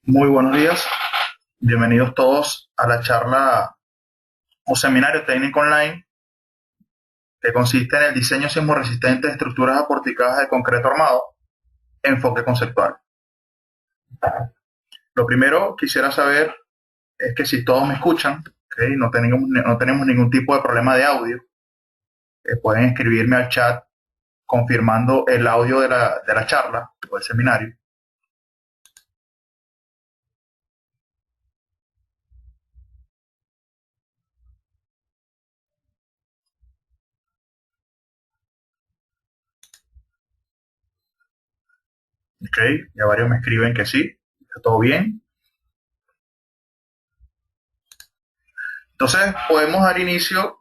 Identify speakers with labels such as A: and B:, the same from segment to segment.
A: Muy buenos días, bienvenidos todos a la charla o seminario técnico online que consiste en el diseño sismorresistente de estructuras aporticadas de concreto armado, enfoque conceptual. Lo primero quisiera saber es que si todos me escuchan, ¿okay? No tenemos ningún tipo de problema de audio, pueden escribirme al chat confirmando el audio de la charla o del seminario. ¿Okay? Ya varios me escriben que sí, está todo bien. Entonces podemos dar inicio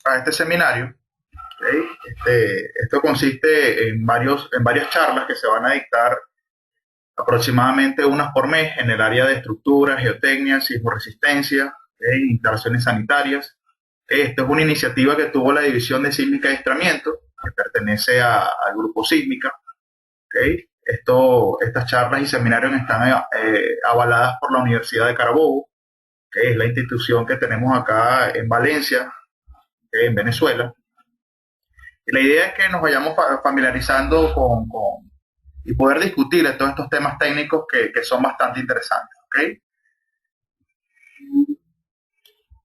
A: a este seminario. ¿Okay? Esto consiste en varias charlas que se van a dictar aproximadamente unas por mes en el área de estructuras, geotecnia, sismoresistencia, ¿okay? Instalaciones sanitarias. ¿Okay? Esto es una iniciativa que tuvo la División de Sísmica y Adiestramiento, que pertenece al Grupo Sísmica. ¿Okay? Estas charlas y seminarios están avaladas por la Universidad de Carabobo, que es la institución que tenemos acá en Valencia, ¿okay? En Venezuela. Y la idea es que nos vayamos familiarizando y poder discutir de todos estos temas técnicos que son bastante interesantes. ¿Okay?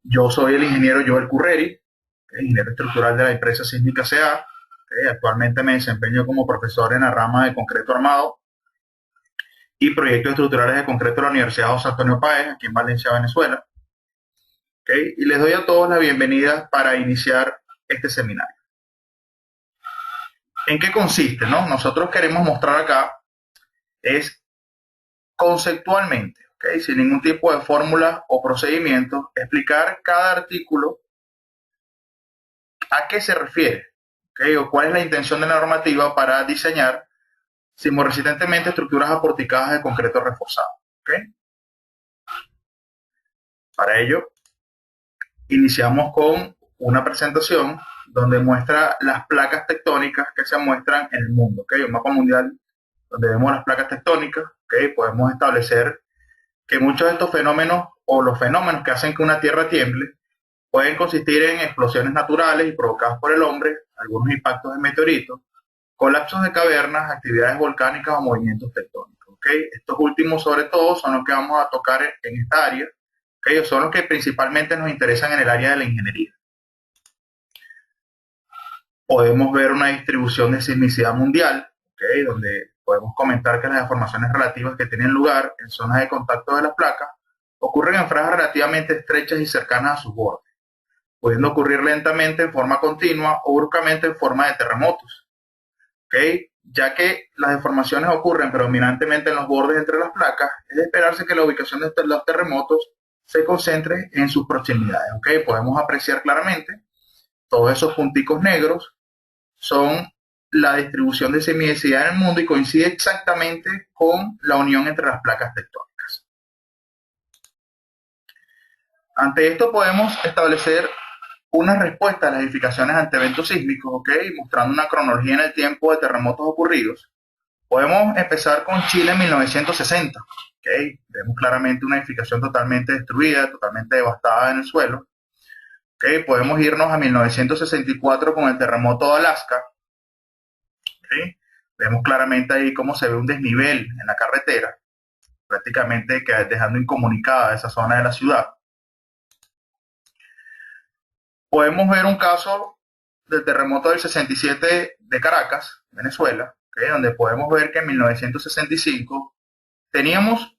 A: Yo soy el ingeniero Joel Curreri, ingeniero estructural de la empresa Sísmica CA. ¿Okay? Actualmente me desempeño como profesor en la rama de concreto armado y proyectos estructurales de concreto de la Universidad José Antonio Páez, aquí en Valencia, Venezuela. ¿Okay? Y les doy a todos la bienvenida para iniciar este seminario. ¿En qué consiste? ¿No? Nosotros queremos mostrar acá es conceptualmente, ¿okay? Sin ningún tipo de fórmula o procedimiento, explicar cada artículo a qué se refiere, ¿okay? O cuál es la intención de la normativa para diseñar sismoresistentemente estructuras aporticadas de concreto reforzado. ¿Okay? Para ello, iniciamos con una presentación donde muestra las placas tectónicas que se muestran en el mundo. ¿Okay? Un mapa mundial donde vemos las placas tectónicas. ¿Okay? Podemos establecer que muchos de estos fenómenos o los fenómenos que hacen que una tierra tiemble pueden consistir en explosiones naturales y provocadas por el hombre, algunos impactos de meteoritos, colapsos de cavernas, actividades volcánicas o movimientos tectónicos. ¿Okay? Estos últimos, sobre todo, son los que vamos a tocar en esta área. ¿Okay? Son los que principalmente nos interesan en el área de la ingeniería. Podemos ver una distribución de sismicidad mundial, ¿okay? Donde podemos comentar que las deformaciones relativas que tienen lugar en zonas de contacto de las placas ocurren en franjas relativamente estrechas y cercanas a sus bordes, pudiendo ocurrir lentamente en forma continua o bruscamente en forma de terremotos. ¿Okay? Ya que las deformaciones ocurren predominantemente en los bordes entre las placas, es de esperarse que la ubicación de los terremotos se concentre en sus proximidades. ¿Okay? Podemos apreciar claramente todos esos punticos negros son la distribución de sismicidad en el mundo y coincide exactamente con la unión entre las placas tectónicas. Ante esto podemos establecer una respuesta a las edificaciones ante eventos sísmicos, ¿okay? Mostrando una cronología en el tiempo de terremotos ocurridos. Podemos empezar con Chile en 1960. ¿Okay? Vemos claramente una edificación totalmente destruida, totalmente devastada en el suelo. ¿Okay? Podemos irnos a 1964 con el terremoto de Alaska. ¿Okay? Vemos claramente ahí cómo se ve un desnivel en la carretera, prácticamente dejando incomunicada esa zona de la ciudad. Podemos ver un caso del terremoto del 67 de Caracas, Venezuela, ¿okay? Donde podemos ver que en 1965 teníamos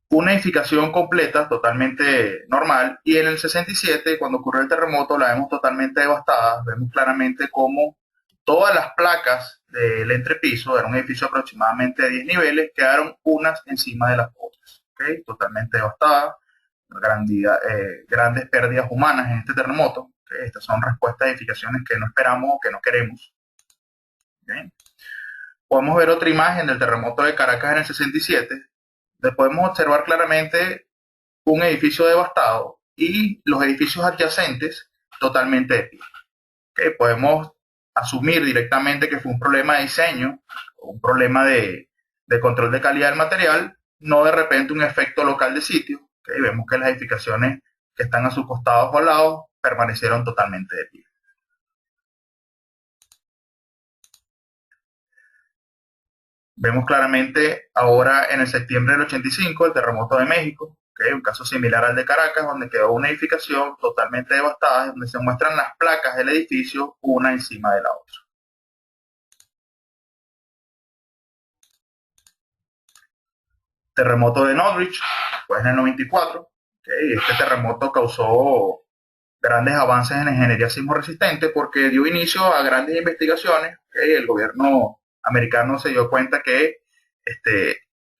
A: una edificación completa, totalmente normal, y en el 67, cuando ocurrió el terremoto, la vemos totalmente devastada. Vemos claramente cómo todas las placas del entrepiso, era un edificio aproximadamente de 10 niveles, quedaron unas encima de las otras, ¿okay? Totalmente devastada, grandes pérdidas humanas en este terremoto. ¿Okay? Estas son respuestas de edificaciones que no esperamos o que no queremos. ¿Okay? Podemos ver otra imagen del terremoto de Caracas en el 67, donde podemos observar claramente un edificio devastado y los edificios adyacentes totalmente de pie. ¿Okay? Podemos asumir directamente que fue un problema de diseño, un problema de de control de calidad del material, no de repente un efecto local de sitio. ¿Okay? Vemos que las edificaciones que están a sus costados o al lado permanecieron totalmente de pie. Vemos claramente ahora en el septiembre del 85 el terremoto de México, ¿okay? Un caso similar al de Caracas, donde quedó una edificación totalmente devastada, donde se muestran las placas del edificio una encima de la otra. Terremoto de Norwich, pues en el 94. ¿Okay? Este terremoto causó grandes avances en la ingeniería sismo resistente porque dio inicio a grandes investigaciones. ¿Okay? El gobierno americano se dio cuenta que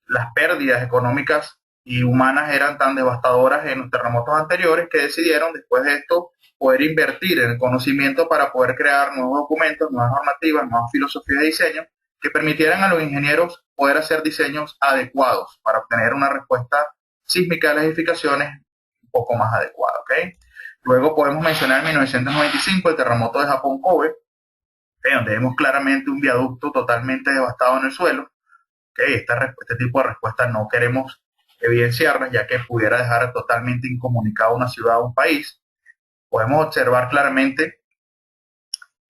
A: las pérdidas económicas y humanas eran tan devastadoras en los terremotos anteriores que decidieron después de esto poder invertir en el conocimiento para poder crear nuevos documentos, nuevas normativas, nuevas filosofías de diseño que permitieran a los ingenieros poder hacer diseños adecuados para obtener una respuesta sísmica de las edificaciones un poco más adecuada. ¿Okay? Luego podemos mencionar en 1995 el terremoto de Japón Kobe, donde vemos claramente un viaducto totalmente devastado en el suelo. Este tipo de respuestas no queremos evidenciarlas, ya que pudiera dejar totalmente incomunicado una ciudad o un país. Podemos observar claramente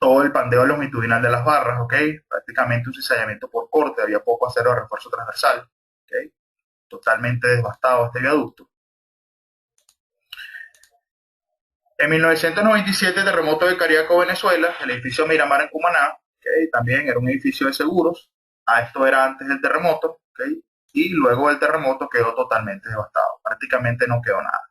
A: todo el pandeo longitudinal de las barras, prácticamente un cizallamiento por corte, había poco acero de refuerzo transversal, totalmente devastado este viaducto. En 1997, terremoto de Cariaco, Venezuela, el edificio Miramar en Cumaná, también era un edificio de seguros. Esto era antes del terremoto, y luego del terremoto quedó totalmente devastado. Prácticamente no quedó nada.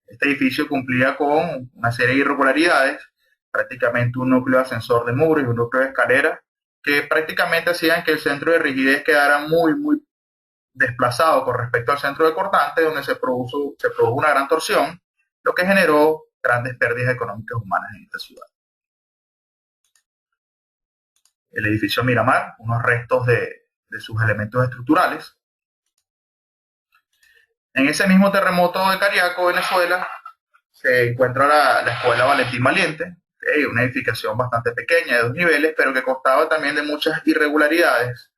A: Este edificio cumplía con una serie de irregularidades, prácticamente un núcleo de ascensor de muros y un núcleo de escaleras, que prácticamente hacían que el centro de rigidez quedara muy desplazado con respecto al centro de cortante, donde se produjo una gran torsión, lo que generó grandes pérdidas económicas humanas en esta ciudad. El edificio Miramar, unos restos de sus elementos estructurales. En ese mismo terremoto de Cariaco, Venezuela, se encuentra la escuela Valentín Valiente, una edificación bastante pequeña de 2 niveles, pero que constaba también de muchas irregularidades,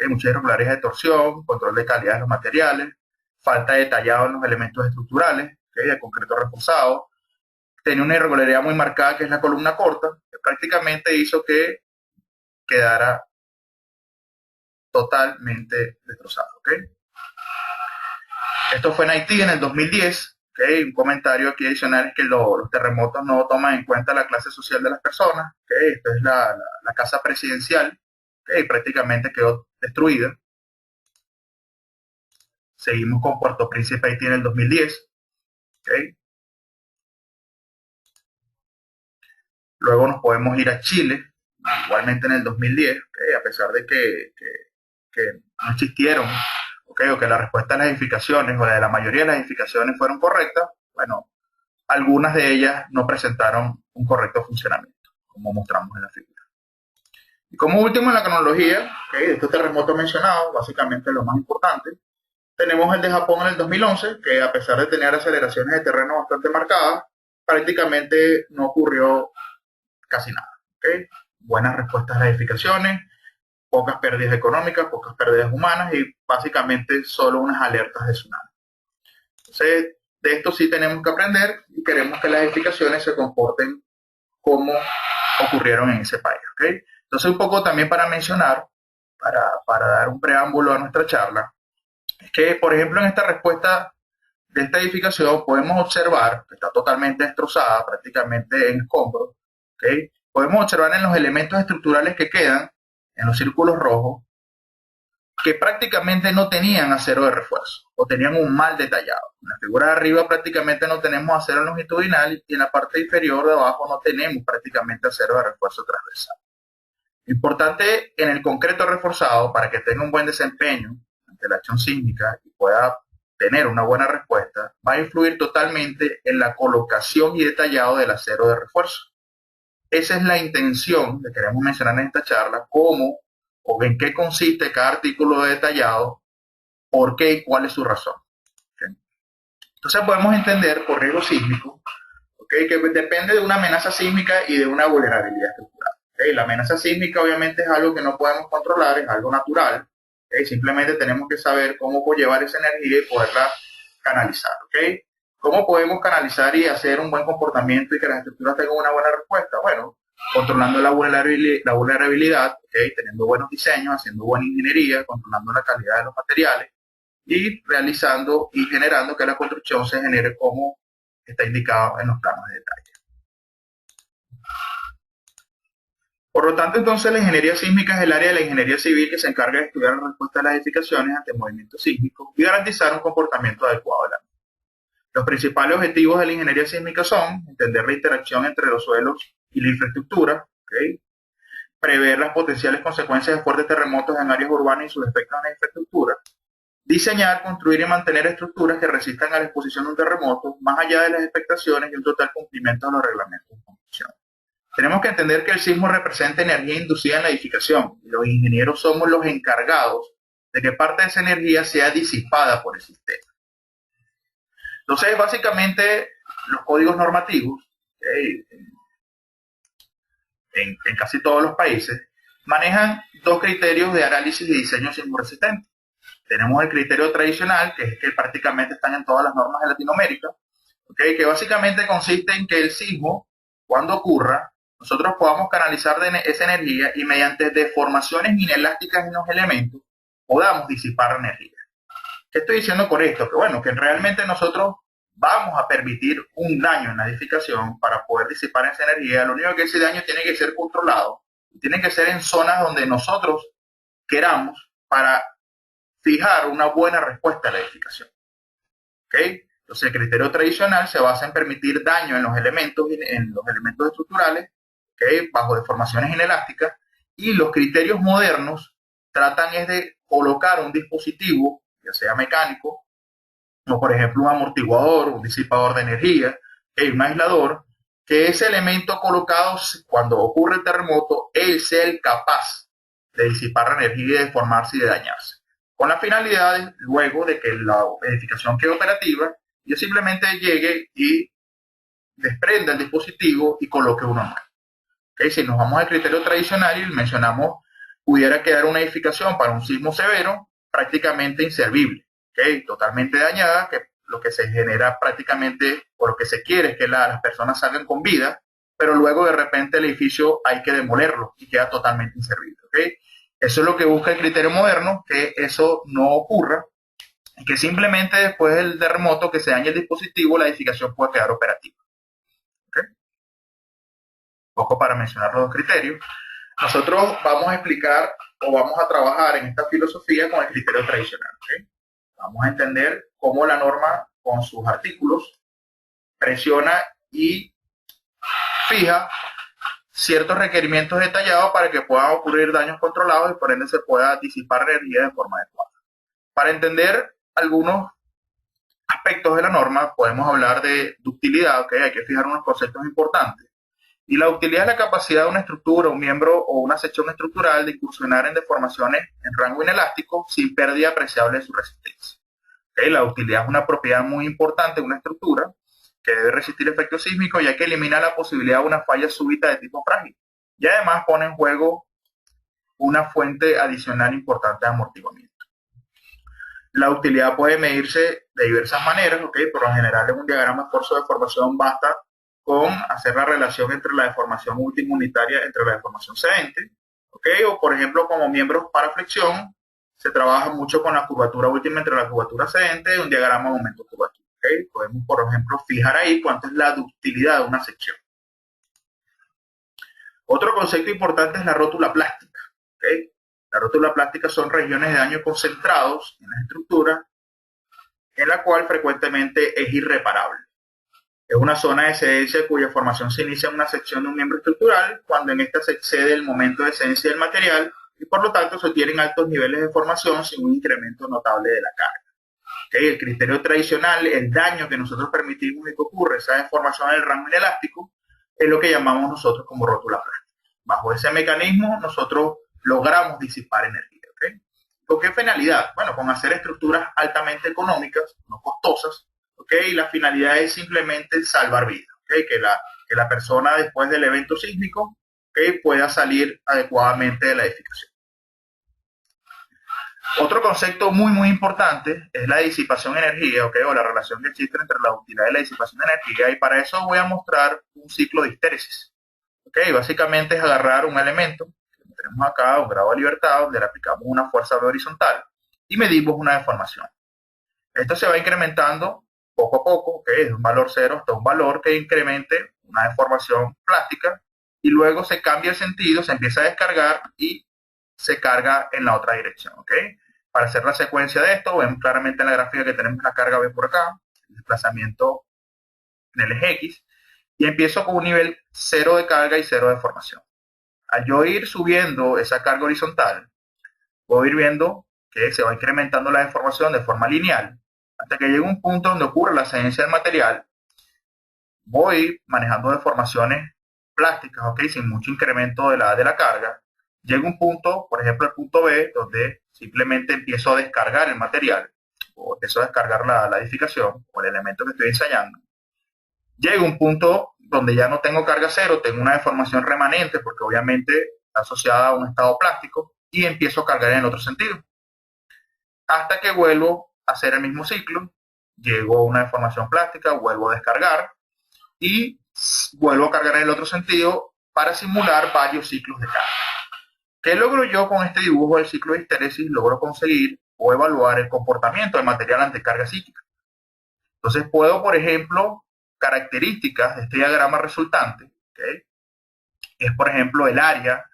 A: muchas irregularidades de torsión, control de calidad de los materiales, falta de tallado en los elementos estructurales, de concreto reforzado. Tenía una irregularidad muy marcada que es la columna corta, que prácticamente hizo que quedara totalmente destrozado. Esto fue en Haití en el 2010. Un comentario aquí adicional es que los terremotos no toman en cuenta la clase social de las personas. Esta es la casa presidencial, prácticamente quedó destruida. Seguimos con Puerto Príncipe, Haití en el 2010. Luego nos podemos ir a Chile, igualmente en el 2010, a pesar de que no existieron, o que la respuesta a las edificaciones o de la mayoría de las edificaciones fueron correctas, bueno, algunas de ellas no presentaron un correcto funcionamiento, como mostramos en la figura. Y como último en la cronología, de estos terremotos mencionados, básicamente lo más importante, tenemos el de Japón en el 2011, que a pesar de tener aceleraciones de terreno bastante marcadas, prácticamente no ocurrió casi nada. Buenas respuestas a las edificaciones, pocas pérdidas económicas, pocas pérdidas humanas y básicamente solo unas alertas de tsunami. Entonces, de esto sí tenemos que aprender y queremos que las edificaciones se comporten como ocurrieron en ese país. Entonces, un poco también para mencionar, para dar un preámbulo a nuestra charla, es que, por ejemplo, en esta respuesta de esta edificación podemos observar que está totalmente destrozada, prácticamente en escombros. Podemos observar en los elementos estructurales que quedan, en los círculos rojos, que prácticamente no tenían acero de refuerzo o tenían un mal detallado. En la figura de arriba prácticamente no tenemos acero longitudinal y en la parte inferior de abajo no tenemos prácticamente acero de refuerzo transversal. Importante en el concreto reforzado, para que tenga un buen desempeño ante la acción sísmica y pueda tener una buena respuesta, va a influir totalmente en la colocación y detallado del acero de refuerzo. Esa es la intención que queremos mencionar en esta charla, cómo o en qué consiste cada artículo detallado, por qué y cuál es su razón. Entonces podemos entender por riesgo sísmico, que depende de una amenaza sísmica y de una vulnerabilidad estructural. La amenaza sísmica obviamente es algo que no podemos controlar, es algo natural, ¿ok? Simplemente tenemos que saber cómo llevar esa energía y poderla canalizar. ¿Ok? ¿Cómo podemos canalizar y hacer un buen comportamiento y que las estructuras tengan una buena respuesta? Bueno, controlando la vulnerabilidad, ¿okay? Teniendo buenos diseños, haciendo buena ingeniería, controlando la calidad de los materiales y realizando y generando que la construcción se genere como está indicado en los planos de detalle. Por lo tanto, entonces, la ingeniería sísmica es el área de la ingeniería civil que se encarga de estudiar la respuesta de las edificaciones ante movimientos sísmicos y garantizar un comportamiento adecuado de la misma. Los principales objetivos de la ingeniería sísmica son entender la interacción entre los suelos y la infraestructura, ¿okay? Prever las potenciales consecuencias de fuertes terremotos en áreas urbanas y sus efectos en la infraestructura, diseñar, construir y mantener estructuras que resistan a la exposición de un terremoto, más allá de las expectativas y un total cumplimiento de los reglamentos de construcción. Tenemos que entender que el sismo representa energía inducida en la edificación y los ingenieros somos los encargados de que parte de esa energía sea disipada por el sistema. Entonces, básicamente, los códigos normativos, ¿okay? En casi todos los países, manejan dos criterios de análisis y diseño sismo resistente. Tenemos el criterio tradicional, que es que prácticamente están en todas las normas de Latinoamérica, ¿okay? Que básicamente consiste en que el sismo, cuando ocurra, nosotros podamos canalizar esa energía y mediante deformaciones inelásticas en los elementos podamos disipar la energía. ¿Qué estoy diciendo con esto? Que bueno, que realmente nosotros vamos a permitir un daño en la edificación para poder disipar esa energía. Lo único que ese daño tiene que ser controlado, tiene que ser en zonas donde nosotros queramos para fijar una buena respuesta a la edificación. ¿Okay? Entonces el criterio tradicional se basa en permitir daño en los elementos estructurales, ¿okay? Bajo deformaciones inelásticas, y los criterios modernos tratan es de colocar un dispositivo, ya sea mecánico, como por ejemplo un amortiguador, un disipador de energía, un aislador, que ese elemento colocado cuando ocurre el terremoto, él sea el capaz de disipar la energía y de deformarse y de dañarse. Con la finalidad, luego de que la edificación quede operativa, yo simplemente llegue y desprenda el dispositivo y coloque uno nuevo. ¿Okay? Si nos vamos al criterio tradicional y mencionamos, pudiera quedar una edificación para un sismo severo prácticamente inservible, ¿okay? Totalmente dañada, que lo que se genera prácticamente, o lo que se quiere es que las personas salgan con vida, pero luego de repente el edificio hay que demolerlo y queda totalmente inservible. ¿Okay? Eso es lo que busca el criterio moderno, que eso no ocurra, y que simplemente después del terremoto que se dañe el dispositivo, la edificación pueda quedar operativa. ¿Okay? Poco para mencionar los dos criterios. Nosotros vamos a explicar o vamos a trabajar en esta filosofía con el criterio tradicional. ¿Okay? Vamos a entender cómo la norma con sus artículos presiona y fija ciertos requerimientos detallados para que puedan ocurrir daños controlados y por ende se pueda disipar energía de forma adecuada. Para entender algunos aspectos de la norma podemos hablar de ductilidad, ¿okay? Hay que fijar unos conceptos importantes. Y la ductilidad es la capacidad de una estructura, un miembro o una sección estructural de incursionar en deformaciones en rango inelástico sin pérdida apreciable de su resistencia. ¿Okay? La ductilidad es una propiedad muy importante de una estructura que debe resistir efectos sísmicos, ya que elimina la posibilidad de una falla súbita de tipo frágil. Y además pone en juego una fuente adicional importante de amortiguamiento. La ductilidad puede medirse de diversas maneras, ¿okay? Por lo general en un diagrama de esfuerzo de deformación basta con hacer la relación entre la deformación última unitaria entre la deformación cedente, ¿okay? O por ejemplo como miembros para flexión se trabaja mucho con la curvatura última entre la curvatura cedente y un diagrama de momento curvatura. ¿Okay? Podemos por ejemplo fijar ahí cuánto es la ductilidad de una sección. Otro concepto importante es la rótula plástica. ¿Okay? La rótula plástica son regiones de daño concentrados en la estructura en la cual frecuentemente es irreparable. Es una zona de excedencia cuya formación se inicia en una sección de un miembro estructural cuando en esta se excede el momento de excedencia del material y por lo tanto se tienen altos niveles de formación sin un incremento notable de la carga. ¿Okay? El criterio tradicional, el daño que nosotros permitimos que ocurra, esa deformación en el rango inelástico, es lo que llamamos nosotros como rótula plástica. Bajo ese mecanismo nosotros logramos disipar energía. ¿Okay? ¿Con qué finalidad? Bueno, con hacer estructuras altamente económicas, no costosas, ¿okay? Y la finalidad es simplemente salvar vidas, ¿okay? Que la persona después del evento sísmico, ¿okay? Pueda salir adecuadamente de la edificación. Otro concepto muy importante es la disipación de energía, ¿ok? O la relación que existe entre la utilidad y la disipación de energía. Y para eso voy a mostrar un ciclo de histéresis. ¿Ok? Básicamente es agarrar un elemento, que tenemos acá, un grado de libertad, donde le aplicamos una fuerza horizontal y medimos una deformación. Esto se va incrementando poco a poco, ¿ok? De un valor cero hasta un valor que incremente una deformación plástica y luego se cambia el sentido, se empieza a descargar y se carga en la otra dirección, ¿ok? Para hacer la secuencia de esto, vemos claramente en la gráfica que tenemos la carga B por acá, el desplazamiento en el eje X, y empiezo con un nivel cero de carga y cero de deformación. Al yo ir subiendo esa carga horizontal, puedo ir viendo que se va incrementando la deformación de forma lineal, hasta que llegue un punto donde ocurre la ascendencia del material. Voy manejando deformaciones plásticas, ¿ok? Sin mucho incremento de la carga. Llega un punto, por ejemplo el punto B, donde simplemente empiezo a descargar el material, o empiezo a descargar la edificación, o el elemento que estoy ensayando. Llega un punto donde ya no tengo carga cero, tengo una deformación remanente, porque obviamente está asociada a un estado plástico, y empiezo a cargar en el otro sentido. Hasta que vuelvo a hacer el mismo ciclo, llego a una deformación plástica, vuelvo a descargar, y vuelvo a cargar en el otro sentido para simular varios ciclos de carga. ¿Qué logro yo con este dibujo del ciclo de histéresis? Logro conseguir o evaluar el comportamiento del material ante carga cíclica. Entonces puedo, por ejemplo, características de este diagrama resultante, ¿okay? Es, por ejemplo, el área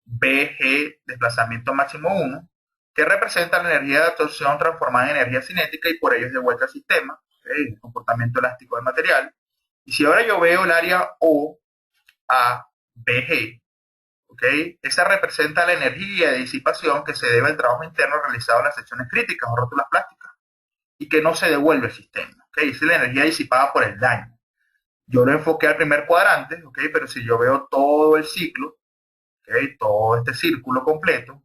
A: BG, desplazamiento máximo 1, que representa la energía de absorción transformada en energía cinética y por ello es de vuelta al sistema, ¿okay? El comportamiento elástico del material. Y si ahora yo veo el área OABG, ¿okay? Esa representa la energía de disipación que se debe al trabajo interno realizado en las secciones críticas o rótulas plásticas y que no se devuelve al sistema, ¿okay? Esa es la energía disipada por el daño. Yo lo enfoqué al primer cuadrante, ¿okay? Pero si yo veo todo el ciclo, ¿okay? Todo este círculo completo,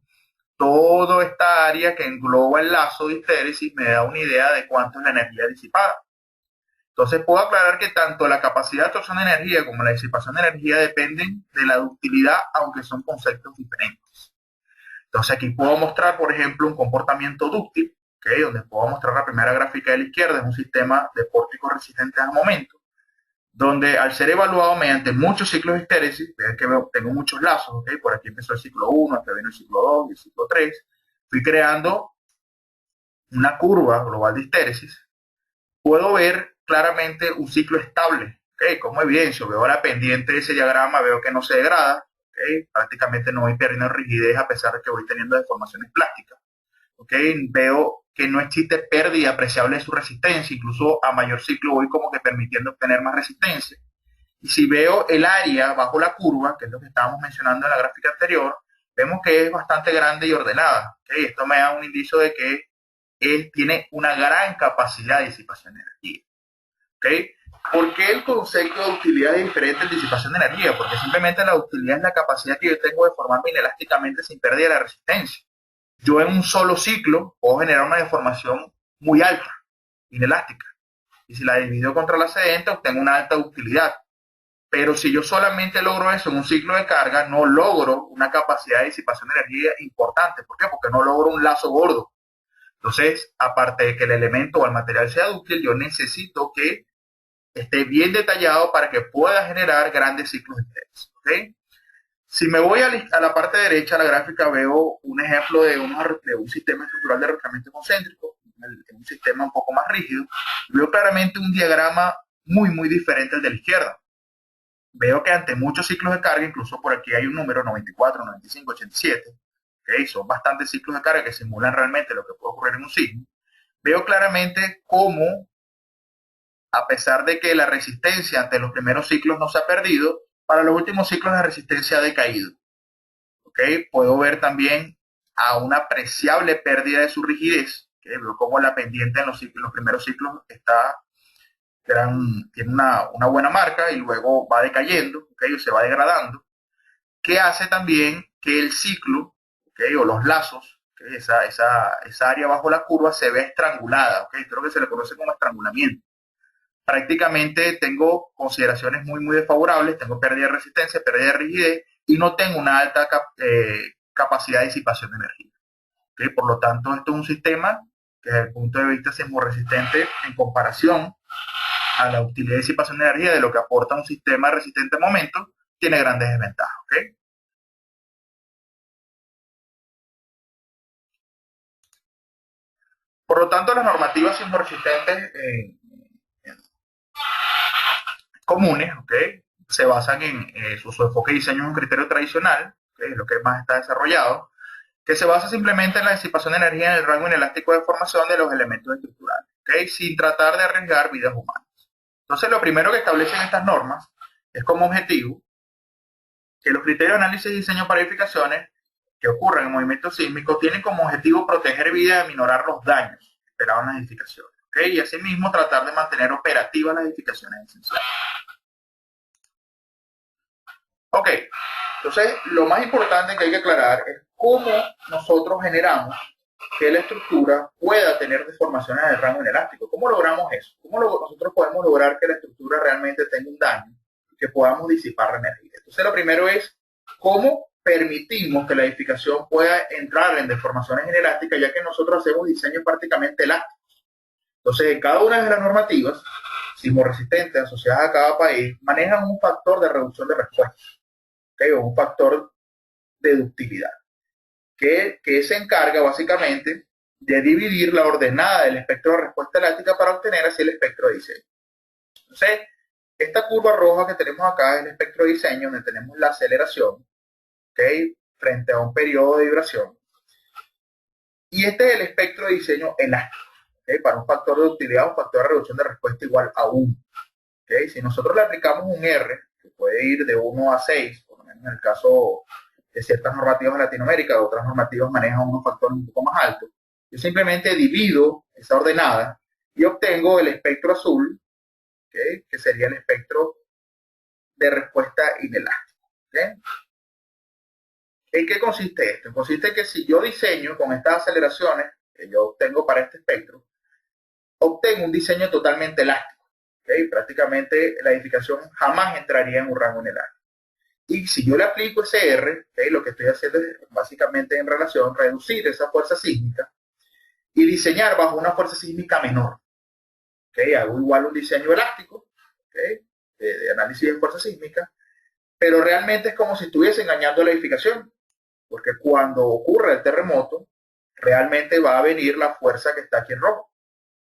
A: toda esta área que engloba el lazo de histéresis me da una idea de cuánto es la energía disipada. Entonces puedo aclarar que tanto la capacidad de absorción de energía como la disipación de energía dependen de la ductilidad, aunque son conceptos diferentes. Entonces aquí puedo mostrar, por ejemplo, un comportamiento dúctil, ¿okay? Donde puedo mostrar la primera gráfica de la izquierda, es un sistema de pórticos resistentes al momento, donde al ser evaluado mediante muchos ciclos de histéresis, vean que tengo muchos lazos, ¿okay? Por aquí empezó el ciclo 1, aquí viene el ciclo 2 y el ciclo 3, fui creando una curva global de histéresis. Puedo ver claramente un ciclo estable, ¿okay? Como evidencio, veo la pendiente de ese diagrama, veo que no se degrada, ¿okay? Prácticamente no voy perdiendo rigidez a pesar de que voy teniendo deformaciones plásticas, ¿okay? Veo que no existe pérdida apreciable de su resistencia, incluso a mayor ciclo voy como que permitiendo obtener más resistencia. Y si veo el área bajo la curva, que es lo que estábamos mencionando en la gráfica anterior, vemos que es bastante grande y ordenada, ¿okay? Esto me da un indicio de que él tiene una gran capacidad de disipación de energía. ¿Okay? ¿Por qué el concepto de utilidad es diferente en disipación de energía? Porque simplemente la utilidad es la capacidad que yo tengo de formarme inelásticamente sin pérdida de la resistencia. Yo en un solo ciclo puedo generar una deformación muy alta, inelástica. Y si la divido contra la sedente, obtengo una alta utilidad. Pero si yo solamente logro eso en un ciclo de carga, no logro una capacidad de disipación de energía importante. ¿Por qué? Porque no logro un lazo gordo. Entonces, aparte de que el elemento o el material sea dúctil, yo necesito que esté bien detallado para que pueda generar grandes ciclos de estrés, ¿okay? Si me voy a la parte derecha de la gráfica, veo un ejemplo de un sistema estructural de arrastramiento concéntrico, un sistema un poco más rígido. Veo claramente un diagrama muy diferente al de la izquierda. Veo que ante muchos ciclos de carga, incluso por aquí hay un número 94, 95, 87, ¿okay? Son bastantes ciclos de carga que simulan realmente lo que puede ocurrir en un sismo. Veo claramente cómo, a pesar de que la resistencia ante los primeros ciclos no se ha perdido, para los últimos ciclos la resistencia ha decaído. ¿Okay? Puedo ver también a una apreciable pérdida de su rigidez. ¿Okay? Veo cómo la pendiente en los primeros ciclos tiene una buena marca y luego va decayendo, ¿okay? O se va degradando, que hace también que el ciclo, ¿okay? O los lazos, ¿okay? Esa área bajo la curva se ve estrangulada, ¿okay? Esto es lo que se le conoce como estrangulamiento. Prácticamente tengo consideraciones muy desfavorables, tengo pérdida de resistencia, pérdida de rigidez y no tengo una alta capacidad de disipación de energía. ¿Ok? Por lo tanto, esto es un sistema que desde el punto de vista sismorresistente en comparación a la utilidad y disipación de energía de lo que aporta un sistema resistente a momentos, tiene grandes desventajas. ¿Ok? Por lo tanto, las normativas sismorresistentes comunes, ¿ok? Se basan en su enfoque de diseño es un criterio tradicional, ¿okay? Es lo que más está desarrollado, que se basa simplemente en la disipación de energía en el rango inelástico de formación de los elementos estructurales, ¿okay? Sin tratar de arriesgar vidas humanas. Entonces, lo primero que establecen estas normas es como objetivo que los criterios de análisis y diseño para edificaciones que ocurran en movimientos sísmicos tienen como objetivo proteger vida y aminorar los daños esperados en las edificaciones, ¿okay? Y asimismo tratar de mantener operativas las edificaciones esenciales. Ok, entonces lo más importante que hay que aclarar es cómo nosotros generamos que la estructura pueda tener deformaciones del rango inelástico. ¿Cómo logramos eso? ¿Cómo nosotros podemos lograr que la estructura realmente tenga un daño y que podamos disipar la energía? Entonces lo primero es cómo permitimos que la edificación pueda entrar en deformaciones inelásticas, ya que nosotros hacemos diseños prácticamente elásticos. Entonces, en cada una de las normativas sismorresistentes asociadas a cada país manejan un factor de reducción de respuesta, ¿okay? O un factor de ductilidad, que se encarga básicamente de dividir la ordenada del espectro de respuesta elástica para obtener así el espectro de diseño. Entonces, esta curva roja que tenemos acá es el espectro de diseño, donde tenemos la aceleración, ¿okay? Frente a un periodo de vibración. Y este es el espectro de diseño elástico, ¿okay? Para un factor de ductilidad, un factor de reducción de respuesta igual a 1. ¿Okay? Si nosotros le aplicamos un R, que puede ir de 1 a 6, por lo menos en el caso de ciertas normativas en Latinoamérica, otras normativas manejan unos factores un poco más altos, yo simplemente divido esa ordenada y obtengo el espectro azul, ¿okay? Que sería el espectro de respuesta inelástica. ¿Okay? ¿En qué consiste esto? Consiste en que si yo diseño con estas aceleraciones que yo obtengo para este espectro, obtengo un diseño totalmente elástico. ¿Okay? Prácticamente la edificación jamás entraría en un rango inelástico. Y si yo le aplico ese R, ¿okay? Lo que estoy haciendo es básicamente en relación reducir esa fuerza sísmica y diseñar bajo una fuerza sísmica menor. ¿Okay? Hago igual un diseño elástico, ¿okay? De análisis de fuerza sísmica, pero realmente es como si estuviese engañando a la edificación, porque cuando ocurre el terremoto, realmente va a venir la fuerza que está aquí en rojo.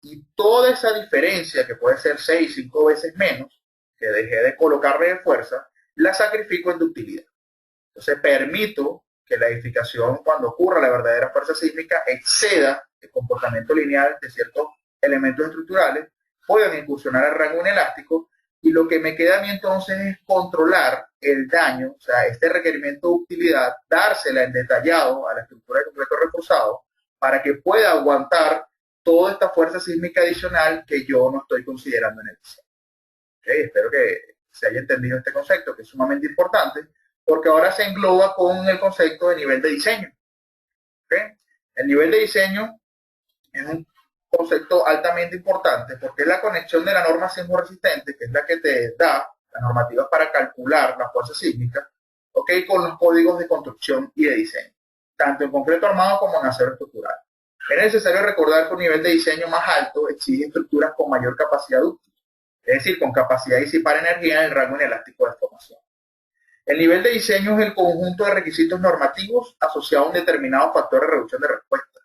A: Y toda esa diferencia, que puede ser 6, 5 veces menos, que dejé de colocarle de fuerza, la sacrifico en ductilidad. Entonces permito que la edificación, cuando ocurra la verdadera fuerza sísmica, exceda el comportamiento lineal de ciertos elementos estructurales, puedan incursionar al rango inelástico, y lo que me queda a mí entonces es controlar el daño, o sea, este requerimiento de utilidad, dársela en detallado a la estructura de concreto reforzado para que pueda aguantar toda esta fuerza sísmica adicional que yo no estoy considerando en el diseño. ¿Okay? Espero que se haya entendido este concepto, que es sumamente importante, porque ahora se engloba con el concepto de nivel de diseño. ¿Okay? El nivel de diseño es un concepto altamente importante porque es la conexión de la norma sismoresistente, que es la que te da las normativas para calcular la fuerza sísmica, ¿okay? Con los códigos de construcción y de diseño, tanto en concreto armado como en acero estructural. Es necesario recordar que un nivel de diseño más alto exige estructuras con mayor capacidad útil, es decir, con capacidad de disipar energía en el rango inelástico de formación. El nivel de diseño es el conjunto de requisitos normativos asociados a un determinado factor de reducción de respuesta,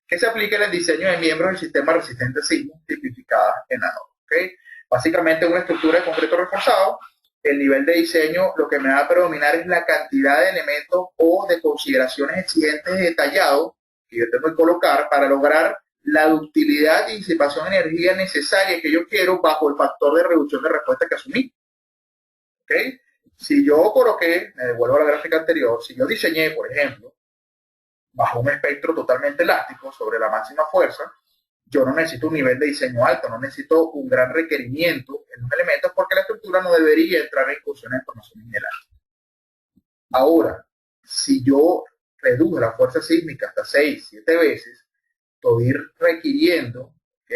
A: que se aplica en el diseño de miembros del sistema resistente sismo, tipificadas en la norma. ¿Okay? Básicamente, una estructura de concreto reforzado, el nivel de diseño lo que me va a predominar es la cantidad de elementos o de consideraciones exigentes detallados que yo tengo que colocar para lograr la ductilidad y disipación de energía necesaria que yo quiero bajo el factor de reducción de respuesta que asumí. ¿Okay? Si yo coloqué, me devuelvo a la gráfica anterior, si yo diseñé, por ejemplo, bajo un espectro totalmente elástico sobre la máxima fuerza, yo no necesito un nivel de diseño alto, no necesito un gran requerimiento en los elementos porque la estructura no debería entrar en incursiones de formación inelástica. Ahora, si yo reduje la fuerza sísmica hasta 6, 7 veces, estoy requiriendo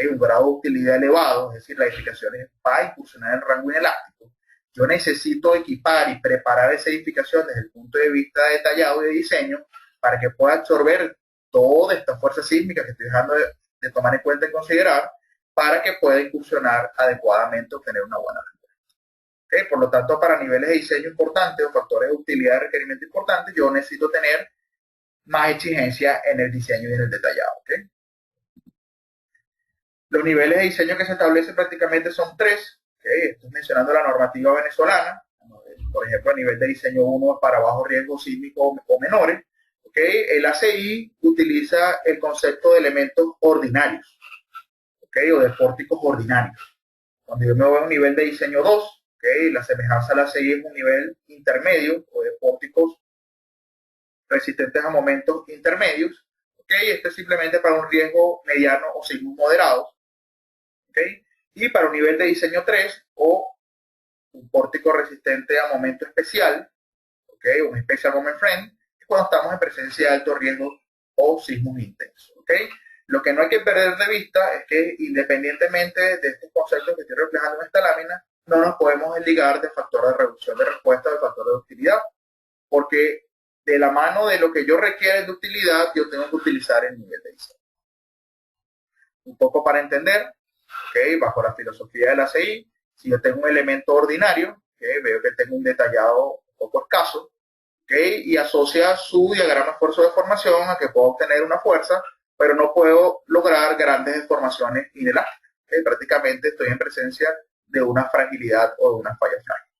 A: un grado de utilidad elevado, es decir, la edificación va a incursionar en el rango inelástico. Yo necesito equipar y preparar esa edificación desde el punto de vista detallado y de diseño para que pueda absorber toda esta fuerza sísmica que estoy dejando de tomar en cuenta y considerar para que pueda incursionar adecuadamente, obtener una buena respuesta. ¿Okay? Por lo tanto, para niveles de diseño importantes o factores de utilidad de requerimiento importantes, yo necesito tener más exigencia en el diseño y en el detallado. ¿Okay? Los niveles de diseño que se establecen prácticamente son tres. ¿Okay? Estoy mencionando la normativa venezolana. Por ejemplo, a nivel de diseño 1 para bajo riesgo sísmico o menores. ¿Okay? El ACI utiliza el concepto de elementos ordinarios, ¿okay? O de pórticos ordinarios. Cuando yo me voy a un nivel de diseño 2, ¿okay? La semejanza al ACI es un nivel intermedio o de pórticos resistentes a momentos intermedios. ¿Okay? Esto es simplemente para un riesgo mediano o sismos moderados. ¿Okay? Y para un nivel de diseño 3 o un pórtico resistente a momento especial, ¿okay? Un special moment frame, cuando estamos en presencia de alto riesgo o sismos intensos. ¿Okay? Lo que no hay que perder de vista es que independientemente de estos conceptos que estoy reflejando en esta lámina, no nos podemos desligar del factor de reducción de respuesta, del factor de utilidad, porque de la mano de lo que yo requiere de utilidad, yo tengo que utilizar el nivel de diseño. Un poco para entender, ¿okay? Bajo la filosofía de la CI, si yo tengo un elemento ordinario, ¿okay? Veo que tengo un detallado un poco escaso, ¿okay? Y asocia su diagrama de esfuerzo de formación a que puedo obtener una fuerza, pero no puedo lograr grandes deformaciones inelásticas. ¿Okay? Prácticamente estoy en presencia de una fragilidad o de una falla frágil.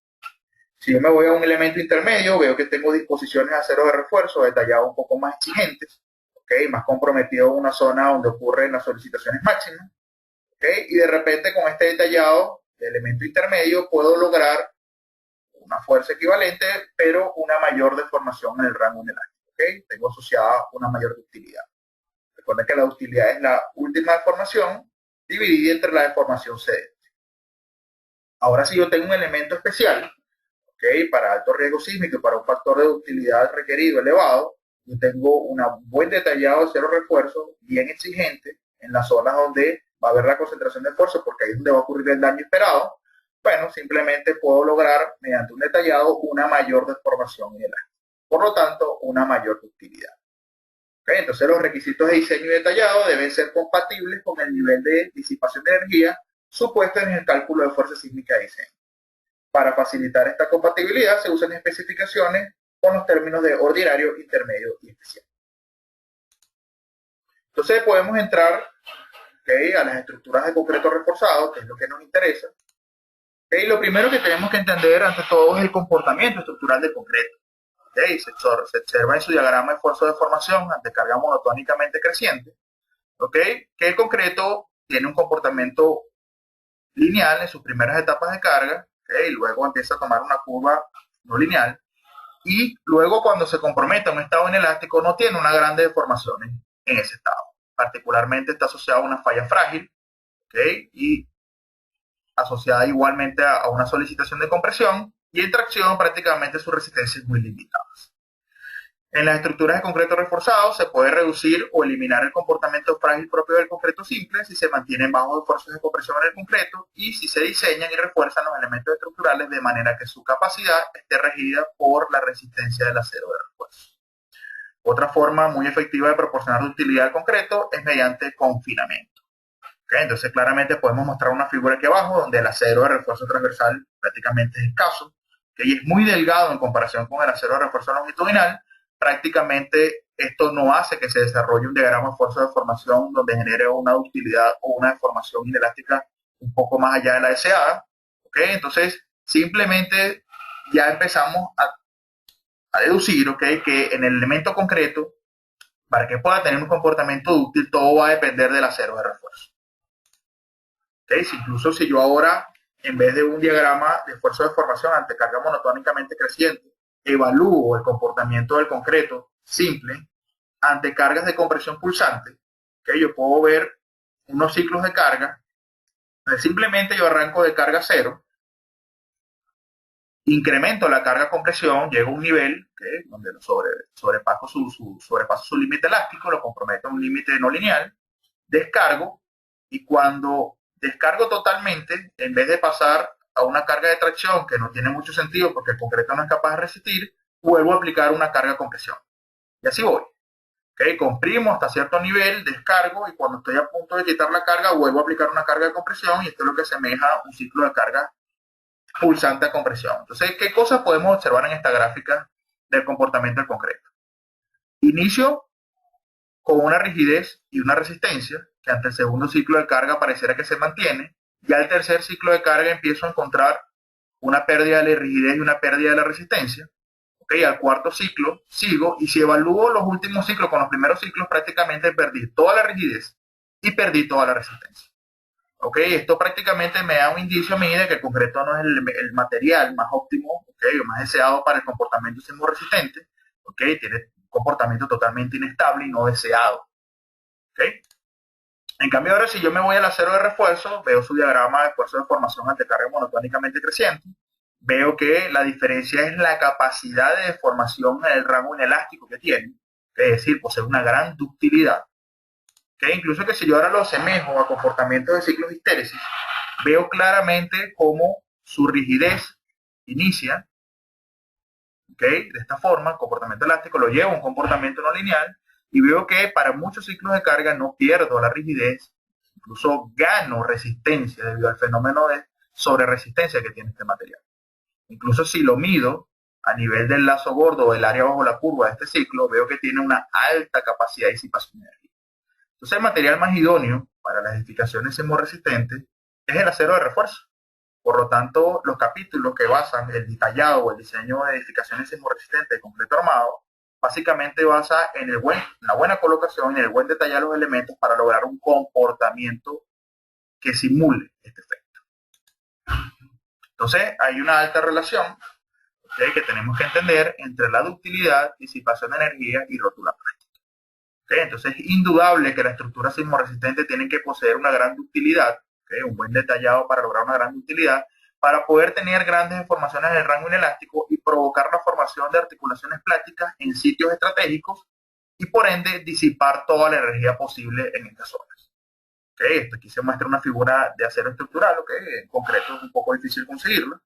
A: Si yo me voy a un elemento intermedio, veo que tengo disposiciones de acero de refuerzo detalladas un poco más exigentes, ¿okay? Más comprometido en una zona donde ocurren las solicitaciones máximas, ¿okay? Y de repente con este detallado de elemento intermedio puedo lograr una fuerza equivalente, pero una mayor deformación en el rango inelástico. ¿Okay? Tengo asociada una mayor ductilidad. Recuerden que la ductilidad es la última deformación dividida entre la deformación cedente. Ahora, si yo tengo un elemento especial, ¿okay? Para alto riesgo sísmico y para un factor de ductilidad requerido elevado, yo tengo un buen detallado de acero refuerzo, bien exigente, en las zonas donde va a haber la concentración de esfuerzo, porque ahí es donde va a ocurrir el daño esperado. Bueno, simplemente puedo lograr, mediante un detallado, una mayor deformación inelástica. Por lo tanto, una mayor ductilidad. ¿Okay? Entonces, los requisitos de diseño y detallado deben ser compatibles con el nivel de disipación de energía supuesto en el cálculo de fuerza sísmica de diseño. Para facilitar esta compatibilidad, se usan especificaciones con los términos de ordinario, intermedio y especial. Entonces, podemos entrar, ¿okay? A las estructuras de concreto reforzado, que es lo que nos interesa. ¿Okay? Lo primero que tenemos que entender ante todo es el comportamiento estructural del concreto. ¿Okay? Se observa en su diagrama de esfuerzo de formación ante carga monotónicamente creciente, ¿okay? Que el concreto tiene un comportamiento lineal en sus primeras etapas de carga, ¿okay? Y luego empieza a tomar una curva no lineal, y luego cuando se compromete a un estado inelástico no tiene una grande deformaciones en ese estado. Particularmente está asociado a una falla frágil, ¿okay? Y asociada igualmente a una solicitación de compresión, y en tracción prácticamente su resistencia es muy limitada. En las estructuras de concreto reforzado se puede reducir o eliminar el comportamiento frágil propio del concreto simple si se mantienen bajos esfuerzos de compresión en el concreto y si se diseñan y refuerzan los elementos estructurales de manera que su capacidad esté regida por la resistencia del acero de refuerzo. Otra forma muy efectiva de proporcionar utilidad al concreto es mediante confinamiento. ¿Okay? Entonces claramente podemos mostrar una figura aquí abajo donde el acero de refuerzo transversal prácticamente es escaso, ¿okay? Y es muy delgado en comparación con el acero de refuerzo longitudinal. Prácticamente esto no hace que se desarrolle un diagrama de esfuerzo de formación donde genere una ductilidad o una deformación inelástica un poco más allá de la deseada. ¿Okay? Entonces simplemente ya empezamos a deducir, ¿okay? Que en el elemento concreto, para que pueda tener un comportamiento dúctil, todo va a depender del acero de refuerzo. ¿Okay? Incluso si yo ahora, en vez de un diagrama de esfuerzo de formación ante carga monotónicamente creciente, evalúo el comportamiento del concreto simple ante cargas de compresión pulsante, ¿okay? Yo puedo ver unos ciclos de carga. Simplemente yo arranco de carga cero, incremento la carga compresión, llego a un nivel, ¿okay? Donde sobrepaso su límite elástico, lo comprometo a un límite no lineal, descargo, y cuando descargo totalmente, en vez de pasar a una carga de tracción que no tiene mucho sentido porque el concreto no es capaz de resistir, vuelvo a aplicar una carga de compresión. Y así voy. ¿Ok? Comprimo hasta cierto nivel, descargo y cuando estoy a punto de quitar la carga vuelvo a aplicar una carga de compresión y esto es lo que asemeja a un ciclo de carga pulsante a compresión. Entonces, ¿qué cosas podemos observar en esta gráfica del comportamiento del concreto? Inicio con una rigidez y una resistencia, que ante el segundo ciclo de carga pareciera que se mantiene, ya el tercer ciclo de carga empiezo a encontrar una pérdida de la rigidez y una pérdida de la resistencia. Okay, al cuarto ciclo sigo y si evalúo los últimos ciclos con los primeros ciclos prácticamente perdí toda la rigidez y perdí toda la resistencia. Okay, esto prácticamente me da un indicio a mí de que el concreto no es el material más óptimo, okay, o más deseado para el comportamiento sismo resistente, okay, tiene un comportamiento totalmente inestable y no deseado. Okay. En cambio ahora si yo me voy al acero de refuerzo, veo su diagrama de esfuerzo de formación ante carga monotónicamente creciente, veo que la diferencia es la capacidad de deformación en el rango inelástico que tiene, es decir, posee una gran ductilidad. ¿Okay? Incluso que si yo ahora lo asemejo a comportamientos de ciclos de histéresis, veo claramente cómo su rigidez inicia, ¿okay? De esta forma, comportamiento elástico, lo llevo a un comportamiento no lineal y veo que para muchos ciclos de carga no pierdo la rigidez, incluso gano resistencia debido al fenómeno de sobreresistencia que tiene este material. Incluso si lo mido a nivel del lazo gordo o el área bajo la curva de este ciclo, veo que tiene una alta capacidad de disipación de energía. Entonces, el material más idóneo para las edificaciones sismorresistentes es el acero de refuerzo. Por lo tanto, los capítulos que basan el detallado o el diseño de edificaciones sismorresistentes de concreto armado, básicamente basa en la buena colocación y en el buen detalle de los elementos para lograr un comportamiento que simule este efecto. Entonces, hay una alta relación, ¿okay?, que tenemos que entender entre la ductilidad, disipación de energía y rótula plástica. ¿Okay? Entonces, es indudable que la estructura sismorresistente tiene que poseer una gran ductilidad, ¿okay?, un buen detallado para lograr una gran ductilidad, para poder tener grandes deformaciones en el rango inelástico y provocar la formación de articulaciones plásticas en sitios estratégicos y por ende disipar toda la energía posible en estas zonas. ¿Okay? Esto aquí se muestra una figura de acero estructural, ¿okay?, en concreto es un poco difícil conseguirlo.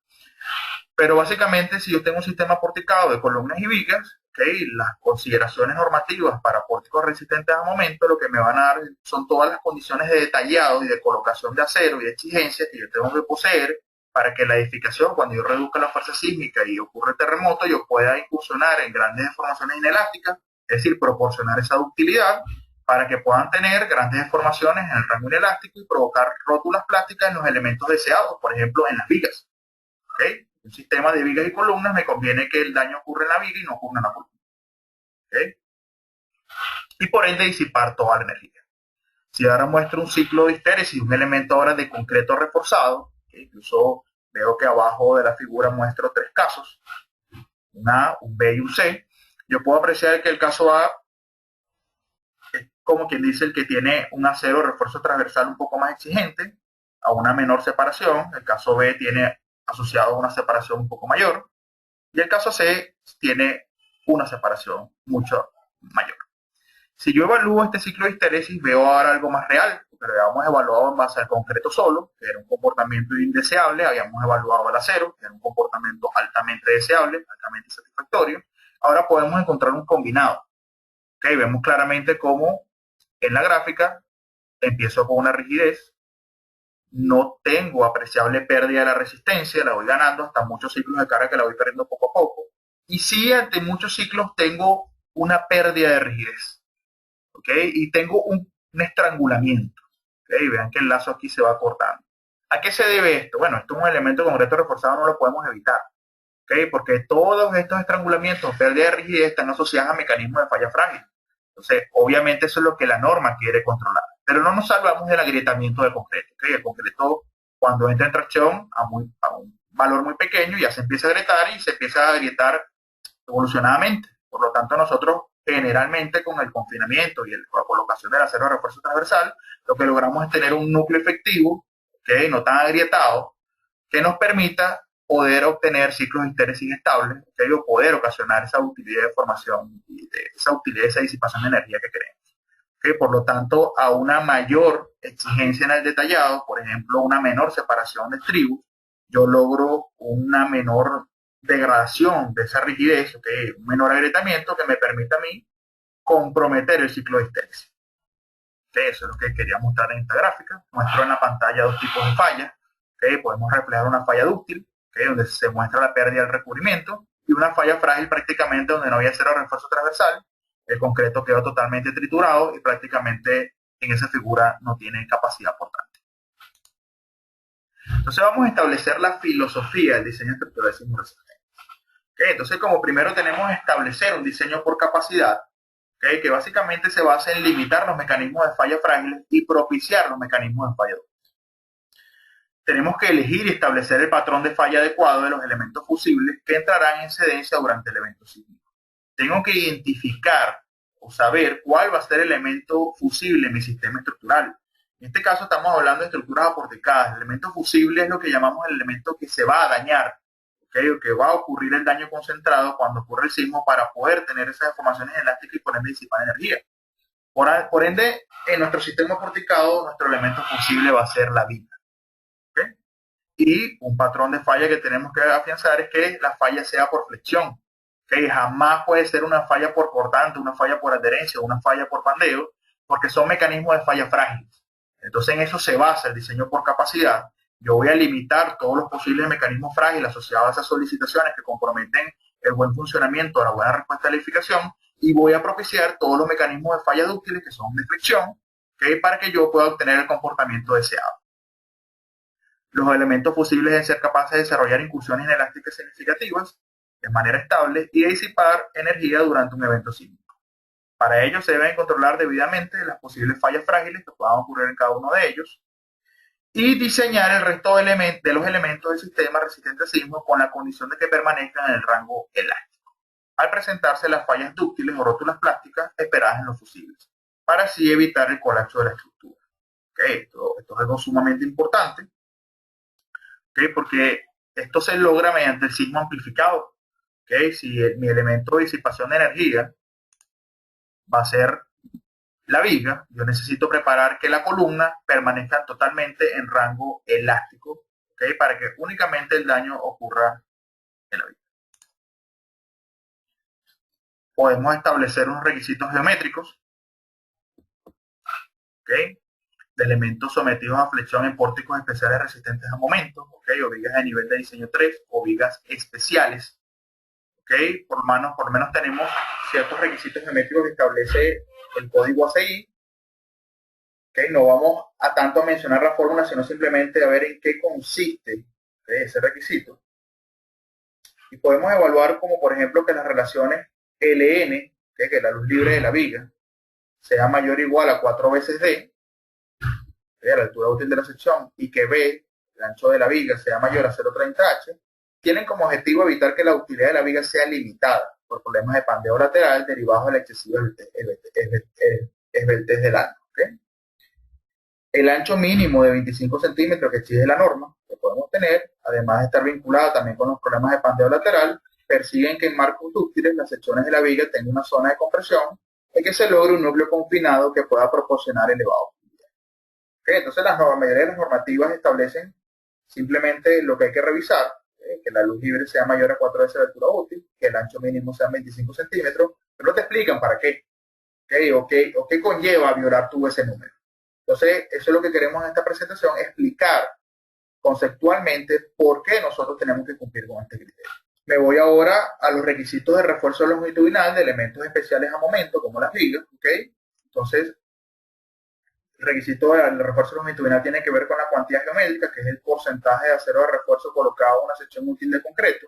A: Pero básicamente, si yo tengo un sistema porticado de columnas y vigas, ¿okay?, las consideraciones normativas para pórticos resistentes a momento, lo que me van a dar son todas las condiciones de detallado y de colocación de acero y de exigencias que yo tengo que poseer para que la edificación, cuando yo reduzca la fuerza sísmica y ocurre terremoto, yo pueda incursionar en grandes deformaciones inelásticas, es decir, proporcionar esa ductilidad para que puedan tener grandes deformaciones en el rango inelástico y provocar rótulas plásticas en los elementos deseados, por ejemplo, en las vigas. ¿Okay? Un sistema de vigas y columnas me conviene que el daño ocurra en la viga y no ocurra en la columna. ¿Okay? Y por ende disipar toda la energía. Si ahora muestro un ciclo de histéresis, un elemento ahora de concreto reforzado, que incluso veo que abajo de la figura muestro tres casos, un A, un B y un C, yo puedo apreciar que el caso A es como quien dice el que tiene un acero de refuerzo transversal un poco más exigente, a una menor separación. El caso B tiene asociado a una separación un poco mayor. Y el caso C tiene una separación mucho mayor. Si yo evalúo este ciclo de histéresis, veo ahora algo más real, porque lo habíamos evaluado en base al concreto solo, que era un comportamiento indeseable, habíamos evaluado el acero, que era un comportamiento altamente deseable, altamente satisfactorio. Ahora podemos encontrar un combinado. ¿Okay? Vemos claramente cómo en la gráfica empiezo con una rigidez, no tengo apreciable pérdida de la resistencia, la voy ganando hasta muchos ciclos de carga que la voy perdiendo poco a poco. Y sí, ante muchos ciclos tengo una pérdida de rigidez, ¿okay?, y tengo un estrangulamiento. ¿Okay? Vean que el lazo aquí se va cortando. ¿A qué se debe esto? Bueno, esto es un elemento concreto reforzado, no lo podemos evitar, ¿okay?, porque todos estos estrangulamientos, pérdida de rigidez, están asociados a mecanismos de falla frágil. Entonces, obviamente eso es lo que la norma quiere controlar. Pero no nos salvamos del agrietamiento del concreto. ¿Okay? El concreto, cuando entra en tracción a un valor muy pequeño, ya se empieza a agrietar y se empieza a agrietar evolucionadamente. Por lo tanto, nosotros generalmente con el confinamiento y la colocación del acero de refuerzo transversal, lo que logramos es tener un núcleo efectivo, ¿okay?, no tan agrietado, que nos permita poder obtener ciclos de histéresis estables, ¿okay?, o poder ocasionar esa utilidad de formación, esa utilidad, esa disipación de energía que queremos. ¿Okay? Por lo tanto, a una mayor exigencia en el detallado, por ejemplo, una menor separación de tribus, yo logro una menor degradación de esa rigidez, ¿okay?, un menor agrietamiento que me permite a mí comprometer el ciclo de histeresis. Eso es lo que quería mostrar en esta gráfica. Muestro en la pantalla dos tipos de fallas. Podemos reflejar una falla dúctil, donde se muestra la pérdida del recubrimiento, y una falla frágil prácticamente donde no había cero refuerzo transversal. El concreto quedó totalmente triturado y prácticamente en esa figura no tiene capacidad portante. Entonces vamos a establecer la filosofía del diseño estructural de sismos resistentes. Entonces, como primero tenemos que establecer un diseño por capacidad, que básicamente se basa en limitar los mecanismos de falla frágiles y propiciar los mecanismos de falla dúctil. Tenemos que elegir y establecer el patrón de falla adecuado de los elementos fusibles que entrarán en incidencia durante el evento sísmico. Tengo que identificar o saber cuál va a ser el elemento fusible en mi sistema estructural. En este caso estamos hablando de estructuras aporticadas. El elemento fusible es lo que llamamos el elemento que se va a dañar, o que va a ocurrir el daño concentrado cuando ocurre el sismo para poder tener esas deformaciones elásticas y por ende disipar energía. Por ende, en nuestro sistema aporticado, nuestro elemento fusible va a ser la viga. Y un patrón de falla que tenemos que afianzar es que la falla sea por flexión. Jamás puede ser una falla por cortante, una falla por adherencia o una falla por pandeo, porque son mecanismos de falla frágiles. Entonces en eso se basa el diseño por capacidad. Yo voy a limitar todos los posibles mecanismos frágiles asociados a esas solicitaciones que comprometen el buen funcionamiento, la buena respuesta a la edificación, y voy a propiciar todos los mecanismos de falla dúctiles que son de flexión, para que yo pueda obtener el comportamiento deseado. Los elementos fusibles deben ser capaces de desarrollar incursiones inelásticas significativas de manera estable y de disipar energía durante un evento sísmico. Para ello se deben controlar debidamente las posibles fallas frágiles que puedan ocurrir en cada uno de ellos y diseñar el resto de los elementos del sistema resistente a sismo con la condición de que permanezcan en el rango elástico, al presentarse las fallas dúctiles o rótulas plásticas esperadas en los fusibles, para así evitar el colapso de la estructura. Esto es algo sumamente importante, porque esto se logra mediante el sismo amplificado. Si mi elemento de disipación de energía va a ser la viga, yo necesito preparar que la columna permanezca totalmente en rango elástico, para que únicamente el daño ocurra en la viga. Podemos establecer unos requisitos geométricos, de elementos sometidos a flexión en pórticos especiales resistentes a momentos, o vigas de nivel de diseño 3 o vigas especiales. Por lo menos tenemos ciertos requisitos geométricos que establece el código ACI. No vamos a tanto a mencionar la fórmula, sino simplemente a ver en qué consiste ese requisito. Y podemos evaluar como, por ejemplo, que las relaciones LN, que es la luz libre de la viga, sea mayor o igual a 4 veces D, la altura útil de la sección, y que B, el ancho de la viga, sea mayor a 0,30H, tienen como objetivo evitar que la utilidad de la viga sea limitada por problemas de pandeo lateral derivados de la excesiva esbeltez del ángulo. El ancho mínimo de 25 centímetros que exige la norma, que podemos tener, además de estar vinculado también con los problemas de pandeo lateral, persiguen que en marcos dúctiles las secciones de la viga tengan una zona de compresión y que se logre un núcleo confinado que pueda proporcionar elevado. Entonces la mayoría de las normativas establecen simplemente lo que hay que revisar, que la luz libre sea mayor a 4 veces la altura útil, que el ancho mínimo sea 25 centímetros, pero no te explican para qué, o qué conlleva violar tú ese número. Entonces, eso es lo que queremos en esta presentación, explicar conceptualmente por qué nosotros tenemos que cumplir con este criterio. Me voy ahora a los requisitos de refuerzo longitudinal de elementos especiales a momento, como las vigas. Entonces, el requisito del refuerzo longitudinal tiene que ver con la cuantía geométrica, que es el porcentaje de acero de refuerzo colocado en una sección útil de concreto.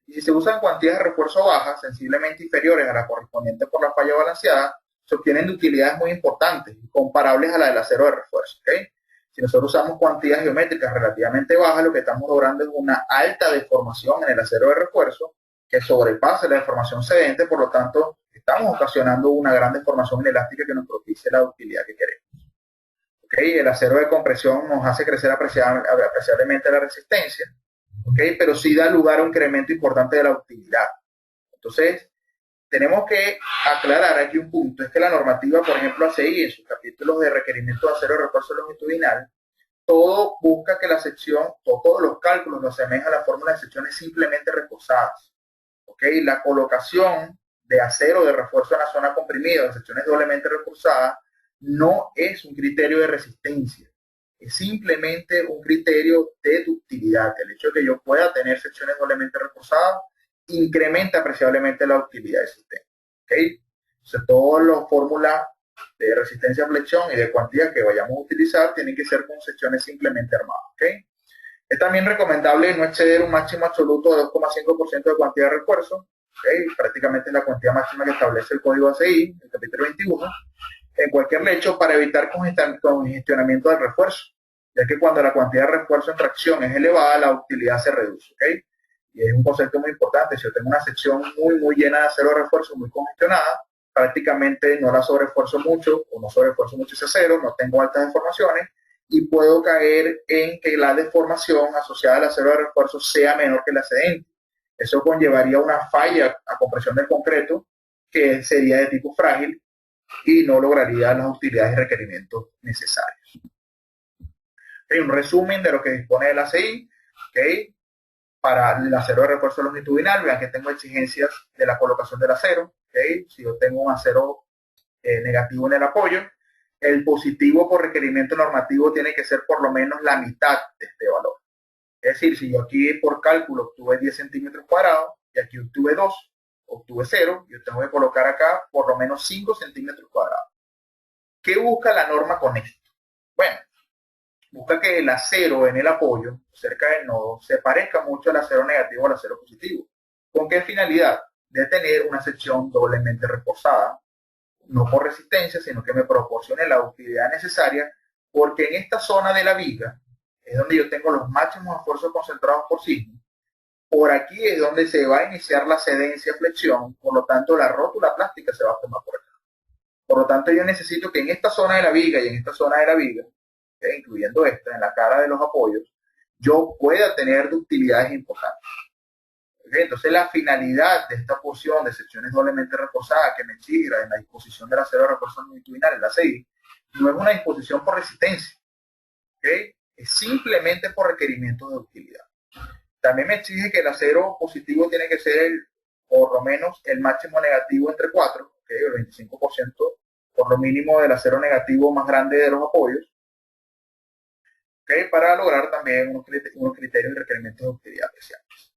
A: Y si se usan cuantías de refuerzo bajas, sensiblemente inferiores a la correspondiente por la falla balanceada, se obtienen de utilidades muy importantes, comparables a la del acero de refuerzo. Si nosotros usamos cuantías geométricas relativamente bajas, lo que estamos logrando es una alta deformación en el acero de refuerzo que sobrepasa la deformación cedente, por lo tanto, estamos ocasionando una gran deformación inelástica que nos propicie la utilidad que queremos. El acero de compresión nos hace crecer apreciablemente la resistencia, pero sí da lugar a un incremento importante de la utilidad. Entonces, tenemos que aclarar aquí un punto, es que la normativa, por ejemplo, ACI, en sus capítulos de requerimiento de acero de refuerzo longitudinal, todo busca que la sección, todos los cálculos lo asemejan a la fórmula de secciones simplemente reforzadas. La colocación de acero de refuerzo en la zona comprimida, de secciones doblemente reforzadas, no es un criterio de resistencia, es simplemente un criterio de ductilidad. El hecho de que yo pueda tener secciones doblemente reforzadas incrementa apreciablemente la ductilidad del sistema. ¿Okay? Entonces, todas las fórmulas de resistencia a flexión y de cuantía que vayamos a utilizar tienen que ser con secciones simplemente armadas. ¿Okay? Es también recomendable no exceder un máximo absoluto de 2,5% de cuantía de refuerzo. ¿Okay? Prácticamente es la cuantía máxima que establece el código ACI, el capítulo 21, en cualquier lecho para evitar congestionamiento del refuerzo, ya que cuando la cuantía de refuerzo en tracción es elevada, la utilidad se reduce. ¿Okay? Y es un concepto muy importante. Si yo tengo una sección muy llena de acero de refuerzo, muy congestionada, prácticamente no la sobreesfuerzo mucho o no sobreesfuerzo mucho ese acero, no tengo altas deformaciones y puedo caer en que la deformación asociada al acero de refuerzo sea menor que la excedente. Eso conllevaría una falla a compresión del concreto que sería de tipo frágil y no lograría las utilidades y requerimientos necesarios. Okay, un resumen de lo que dispone el ACI. Okay. Para el acero de refuerzo longitudinal, vean que tengo exigencias de la colocación del acero. ¿Okay? Si yo tengo un acero negativo en el apoyo, el positivo por requerimiento normativo tiene que ser por lo menos la mitad de este valor. Es decir, si yo aquí por cálculo obtuve 10 centímetros cuadrados y aquí obtuve 2, obtuve 0, yo tengo que colocar acá por lo menos 5 centímetros cuadrados. ¿Qué busca la norma con esto? Bueno, busca que el acero en el apoyo, cerca del nodo, se parezca mucho al acero negativo al acero positivo. ¿Con qué finalidad? De tener una sección doblemente reforzada, no por resistencia, sino que me proporcione la utilidad necesaria, porque en esta zona de la viga es donde yo tengo los máximos esfuerzos concentrados por sismo. Por aquí es donde se va a iniciar la cedencia flexión, por lo tanto la rótula plástica se va a formar por acá. Por lo tanto, yo necesito que en esta zona de la viga y en esta zona de la viga, incluyendo esta, en la cara de los apoyos, yo pueda tener ductilidades importantes. Entonces, la finalidad de esta porción de secciones doblemente reforzadas que me exige en la disposición del acero de refuerzo longitudinal, el ACI, no es una disposición por resistencia, ¿okay? Es simplemente por requerimientos de ductilidad. También me exige que el acero positivo tiene que ser por lo menos el máximo negativo entre 4, ¿okay? El 25% por lo mínimo del acero negativo más grande de los apoyos, ¿okay? Para lograr también unos criterios y requerimientos de ductilidad apreciables.